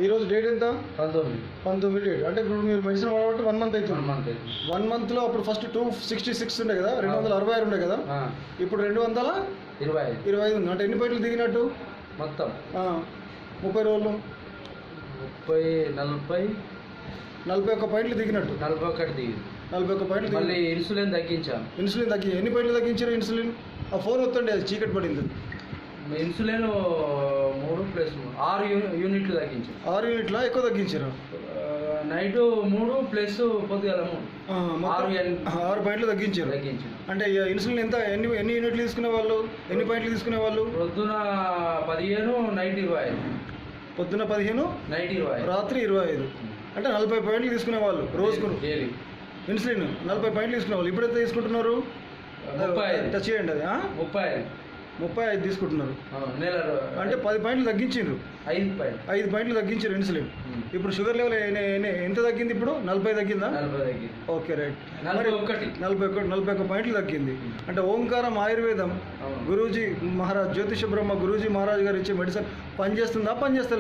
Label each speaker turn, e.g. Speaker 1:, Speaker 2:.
Speaker 1: ఈరోజు డేట్ ఎంత?
Speaker 2: 19
Speaker 1: డేట్. అంటే ఇప్పుడు మీరు మెడిసిన్ వాడబట్టి 1 మంత్ అవుతుంది. 1 మంత్లో అప్పుడు ఫస్ట్ 266 ఉండే కదా, 266 ఉండే కదా, ఇప్పుడు 225 ఉంది. అంటే ఎన్ని పాయింట్లు దిగినట్టు
Speaker 2: మొత్తం?
Speaker 1: 30 రోజులు 41 పాయింట్లు దిగినట్టు. 41 పాయింట్లు.
Speaker 2: మళ్ళీ ఇన్సులిన్ తగ్గించాను.
Speaker 1: ఎన్ని పాయింట్లు తగ్గించారు ఇన్సులిన్? ఆ ఫోన్ వస్తుండే, అది చీకటి పడింది.
Speaker 2: ఇన్సులిన్ 3+6 యూనిట్లు తగ్గించారు.
Speaker 1: 6 యూనిట్లా? ఎక్కువ తగ్గించారు.
Speaker 2: నైట్ 3 ప్లస్ పొద్దుగాల 3,
Speaker 1: 6 పాయింట్లు తగ్గించారు. అంటే ఇన్సులిన్ ఎంత, ఎన్ని యూనిట్లు తీసుకునే వాళ్ళు, ఎన్ని పాయింట్లు తీసుకునే వాళ్ళు?
Speaker 2: పొద్దున 15, నైట్ 25.
Speaker 1: పొద్దున 15,
Speaker 2: నైట్ 20,
Speaker 1: రాత్రి 25. అంటే 40 పాయింట్లు తీసుకునే వాళ్ళు రోజుకు ఇన్సులిన్. 40 పాయింట్లు తీసుకునే వాళ్ళు. ఇప్పుడు ఎంత తీసుకుంటున్నారు?
Speaker 2: 35.
Speaker 1: టచ్ చేయండి. అది 35 తీసుకుంటున్నారు. అంటే 10 పాయింట్లు తగ్గించారు. 5 పాయింట్లు తగ్గించారు ఇన్సులిన్. ఇప్పుడు షుగర్ లెవెల్ ఎంత తగ్గింది? ఇప్పుడు 40 తగ్గిందా?
Speaker 2: 40.
Speaker 1: Okay, right. 41 పాయింట్లు తగ్గింది. అంటే ఓంకారం ఆయుర్వేదం గురూజీ మహారాజ్, జ్యోతిష బ్రహ్మ గురూజీ మహారాజ్ గారు ఇచ్చే మెడిసిన్ పనిచేస్తుందా, పనిచేస్తా